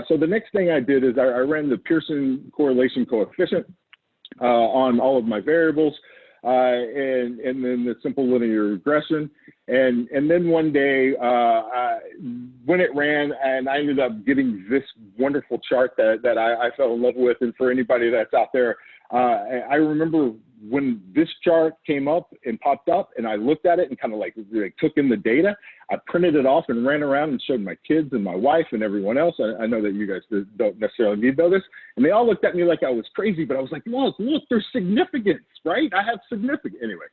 So the next thing I did is I ran the Pearson correlation coefficient on all of my variables, and then the simple linear regression. And then one day, when it ran, and I ended up getting this wonderful chart that I fell in love with. And for anybody that's out there, I remember when this chart came up and popped up and I looked at it and kind of like took in the data, I printed it off and ran around and showed my kids and my wife and everyone else. I know that you guys don't necessarily need to know this. And they all looked at me like I was crazy, but I was like, look, there's significance, right? I have significance. Anyway,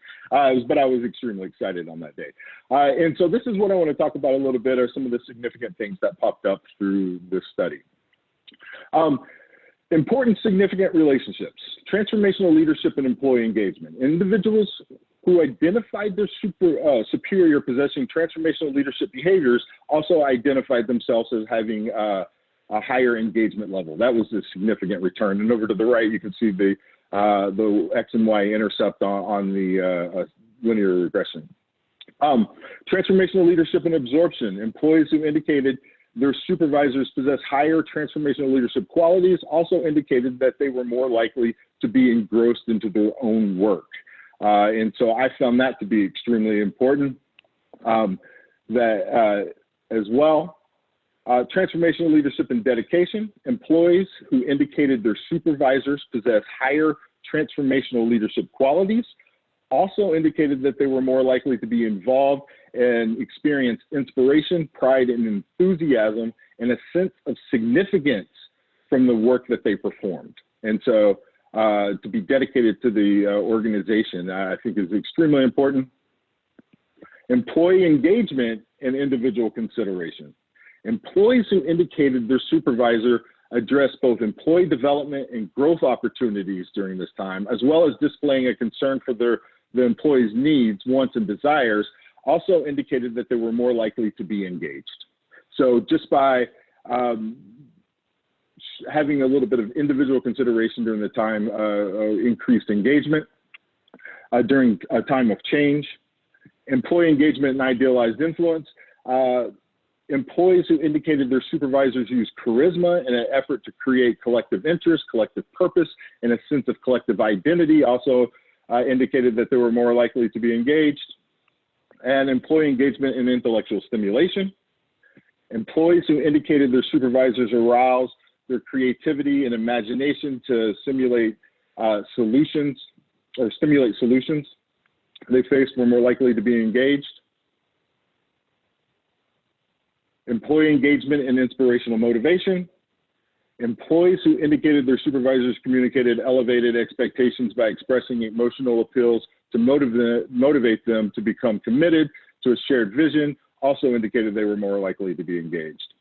but I was extremely excited on that day. And so this is what I want to talk about a little bit, are some of the significant things that popped up through this study. Important significant relationships, transformational leadership and employee engagement. Individuals who identified their superior possessing transformational leadership behaviors also identified themselves as having a higher engagement level. That was a significant return. And over to the right, you can see the X and Y intercept on the linear regression. Transformational leadership and absorption. Employees who indicated their supervisors possess higher transformational leadership qualities also indicated that they were more likely to be engrossed into their own work. And so I found that to be extremely important as well. Transformational leadership and dedication. Employees who indicated their supervisors possess higher transformational leadership qualities also indicated that they were more likely to be involved and experience inspiration, pride, and enthusiasm, and a sense of significance from the work that they performed. And so to be dedicated to the organization, I think is extremely important. Employee engagement and individual consideration. Employees who indicated their supervisor addressed both employee development and growth opportunities during this time, as well as displaying a concern for the employees' needs, wants, and desires, also indicated that they were more likely to be engaged. So just by having a little bit of individual consideration during the time, increased engagement during a time of change. Employee engagement and idealized influence. Employees who indicated their supervisors used charisma in an effort to create collective interest, collective purpose, and a sense of collective identity also indicated that they were more likely to be engaged. And employee engagement and intellectual stimulation. Employees who indicated their supervisors aroused their creativity and imagination to stimulate solutions they faced were more likely to be engaged. Employee engagement and inspirational motivation. Employees who indicated their supervisors communicated elevated expectations by expressing emotional appeals to motivate them to become committed to a shared vision also indicated they were more likely to be engaged.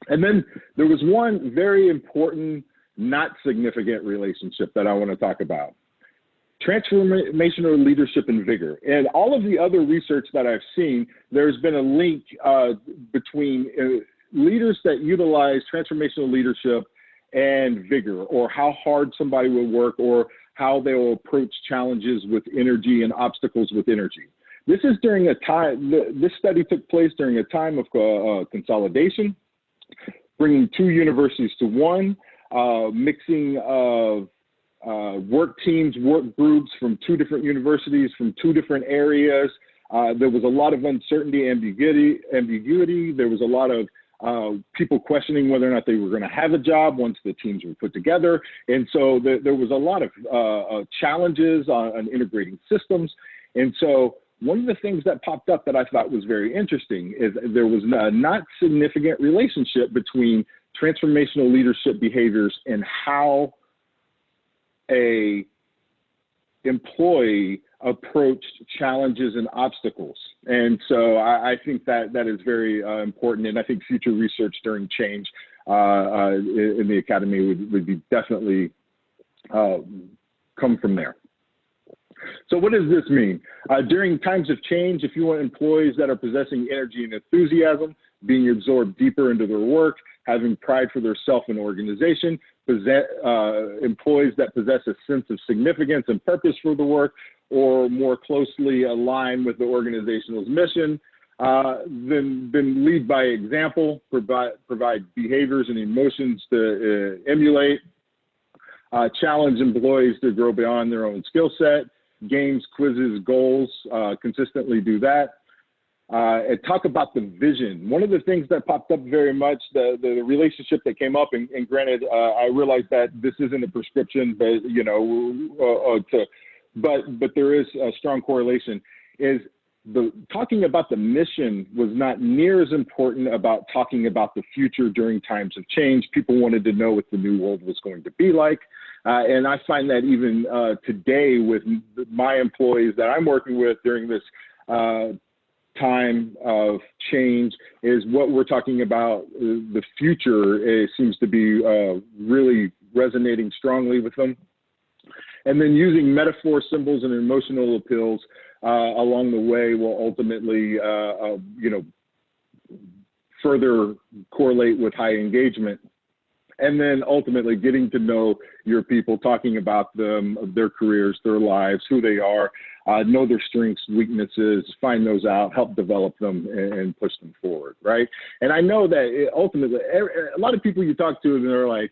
And then there was one very important, not significant relationship that I want to talk about. Transformational leadership and vigor. And all of the other research that I've seen, there's been a link between leaders that utilize transformational leadership and vigor, or how hard somebody will work, or how they will approach challenges with energy and obstacles with energy. This is during a time, this study took place during a time of consolidation, bringing two universities to one, mixing of work teams, work groups from two different universities, from two different areas. There was a lot of uncertainty, ambiguity. There was a lot of people questioning whether or not they were going to have a job once the teams were put together. And so there was a lot of challenges on integrating systems. And so one of the things that popped up that I thought was very interesting is there was a not significant relationship between transformational leadership behaviors and how a employee approached challenges and obstacles. And so I think that is very important. And I think future research during change in the academy would be definitely come from there. So what does this mean? During times of change, if you want employees that are possessing energy and enthusiasm, being absorbed deeper into their work, having pride for their self and organization, employees that possess a sense of significance and purpose for the work, or more closely align with the organization's mission, then lead by example, provide behaviors and emotions to emulate, challenge employees to grow beyond their own skill set, games, quizzes, goals, consistently do that. And talk about the vision. One of the things that popped up very much, the relationship that came up, and granted, I realized that this isn't a prescription, but you know, but there is a strong correlation. Is talking about the mission was not near as important about talking about the future during times of change. People wanted to know what the new world was going to be like. And I find that even today with my employees that I'm working with during this time of change is what we're talking about. The future seems to be really resonating strongly with them. And then using metaphor, symbols, and emotional appeals along the way will ultimately, you know, further correlate with high engagement. And then ultimately getting to know your people, talking about them, their careers, their lives, who they are, know their strengths, weaknesses, find those out, help develop them and push them forward, right? And I know that ultimately, a lot of people you talk to, and they're like,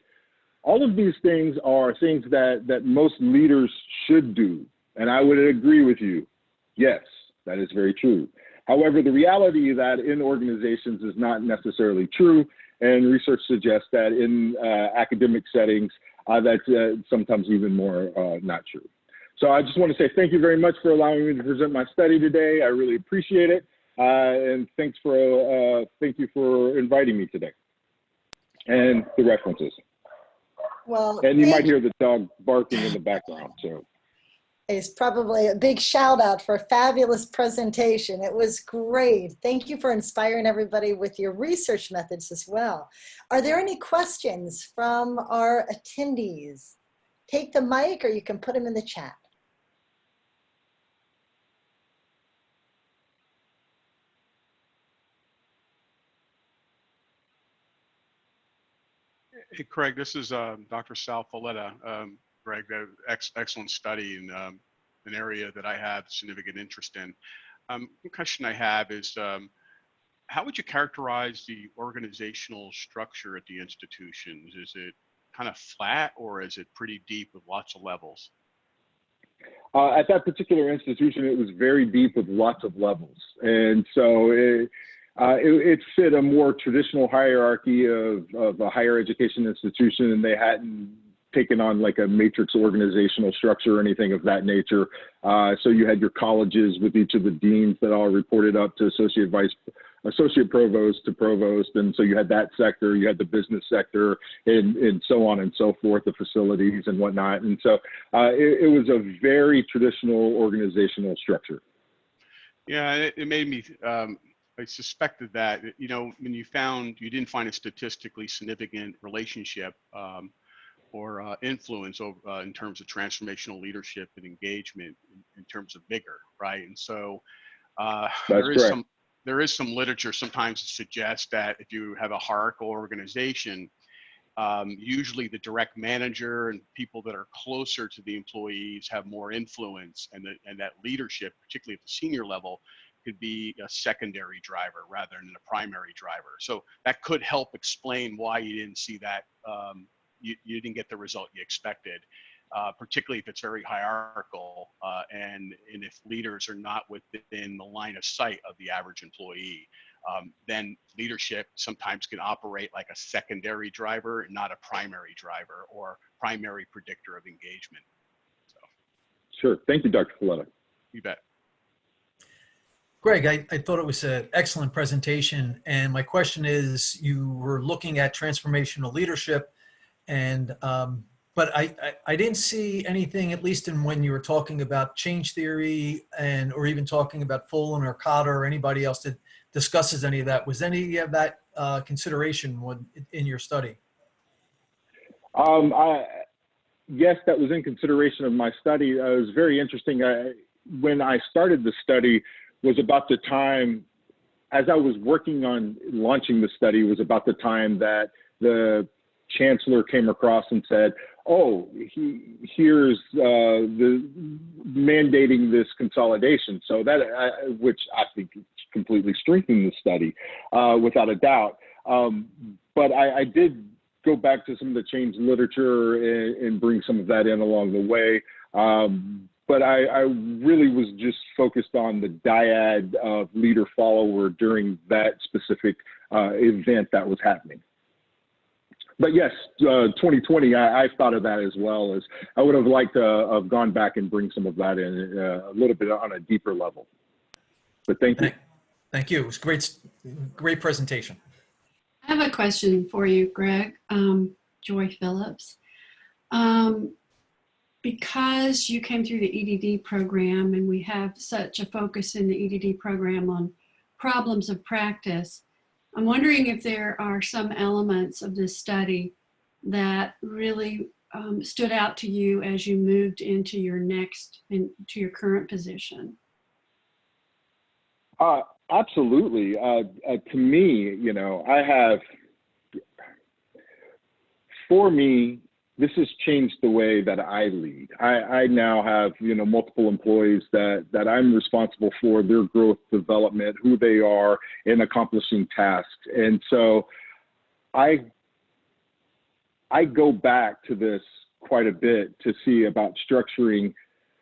all of these things are things that most leaders should do. And I would agree with you. Yes, that is very true. However, the reality that in organizations is not necessarily true. And research suggests that in academic settings, that's sometimes even more not true. So I just want to say thank you very much for allowing me to present my study today. I really appreciate it. And thank you for inviting me today. And the references. Well, and you might hear the dog barking in the background. So it's probably a big shout out for a fabulous presentation. It was great. Thank you for inspiring everybody with your research methods as well. Are there any questions from our attendees? Take the mic or you can put them in the chat. Hey, Craig, this is Dr. Sal Folletta. Greg, excellent study in an area that I have significant interest in. The question I have is, how would you characterize the organizational structure at the institutions? Is it kind of flat or is it pretty deep with lots of levels? At that particular institution, it was very deep with lots of levels. And so it fit a more traditional hierarchy of a higher education institution, and they hadn't taken on like a matrix organizational structure or anything of that nature. So you had your colleges with each of the deans that all reported up to associate provost to provost. And so you had that sector, you had the business sector, and so on and so forth, the facilities and whatnot. And so it was a very traditional organizational structure. Yeah, it made me, I suspected that, you know, when you didn't find a statistically significant relationship or influence in terms of transformational leadership and engagement in terms of vigor, right? And so there is some literature sometimes that suggests that if you have a hierarchical organization, usually the direct manager and people that are closer to the employees have more influence, and that leadership, particularly at the senior level, could be a secondary driver rather than a primary driver. So that could help explain why you didn't see that, you didn't get the result you expected, particularly if it's very hierarchical and if leaders are not within the line of sight of the average employee. Then leadership sometimes can operate like a secondary driver, not a primary driver or primary predictor of engagement. So. Sure. Thank you, Dr. Folletta. You bet. Greg, I thought it was an excellent presentation. And my question is, you were looking at transformational leadership, and but I didn't see anything, at least in when you were talking about change theory and or even talking about Fullen or Cotter or anybody else that discusses any of that. Was any of that consideration in your study? Yes, that was in consideration of my study. It was very interesting. When I started the study was about the time, as I was working on launching the study, was about the time that the chancellor came across and said, oh, here's the mandating this consolidation. So that, which I think is completely strengthened the study, without a doubt. But I did go back to some of the change literature and bring some of that in along the way. But I really was just focused on the dyad of leader-follower during that specific event that was happening. But yes, 2020, I thought of that as well. As I would have liked to have gone back and bring some of that in a little bit on a deeper level. But thank you. Thank you. It was great presentation. I have a question for you, Greg. Joy Phillips. Because you came through the EDD program and we have such a focus in the EDD program on problems of practice, I'm wondering if there are some elements of this study that really stood out to you as you moved into your your current position. Absolutely. To me, you know, for me, this has changed the way that I lead. I now have, you know, multiple employees that I'm responsible for their growth, development, who they are in accomplishing tasks. And so I go back to this quite a bit to see about structuring,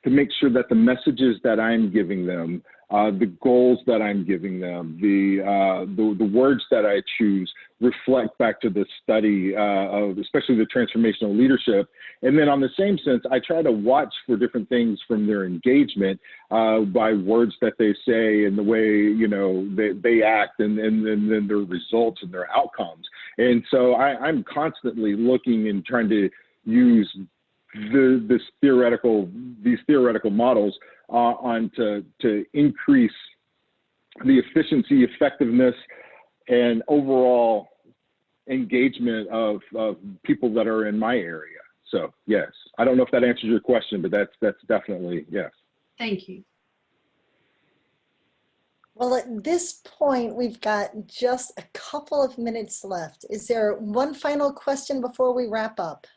to make sure that the messages that I'm giving them, the goals that I'm giving them, the words that I choose reflect back to the study of especially the transformational leadership. And then on the same sense, I try to watch for different things from their engagement by words that they say and the way, you know, they act and then their results and their outcomes. And so I'm constantly looking and trying to use these theoretical models to increase the efficiency, effectiveness, and overall engagement of people that are in my area. So yes, I don't know if that answers your question, but that's definitely yes. Thank you. Well, at this point, we've got just a couple of minutes left. Is there one final question before we wrap up?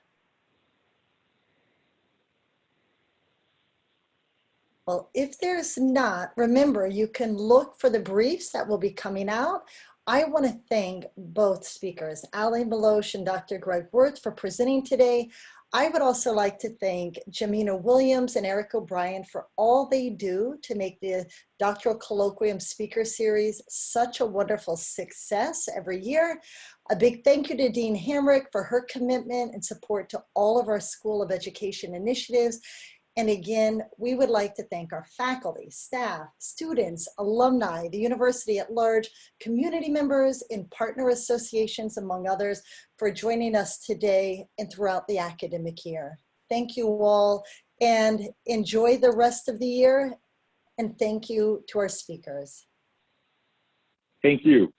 Well, if there's not, remember, you can look for the briefs that will be coming out. I want to thank both speakers, Ali Malosh and Dr. Greg Wirth, for presenting today. I would also like to thank Jamina Williams and Eric O'Brien for all they do to make the Doctoral Colloquium Speaker Series such a wonderful success every year. A big thank you to Dean Hamrick for her commitment and support to all of our School of Education initiatives. And again, we would like to thank our faculty, staff, students, alumni, the university at large, community members, and partner associations, among others, for joining us today and throughout the academic year. Thank you all, and enjoy the rest of the year. And thank you to our speakers. Thank you.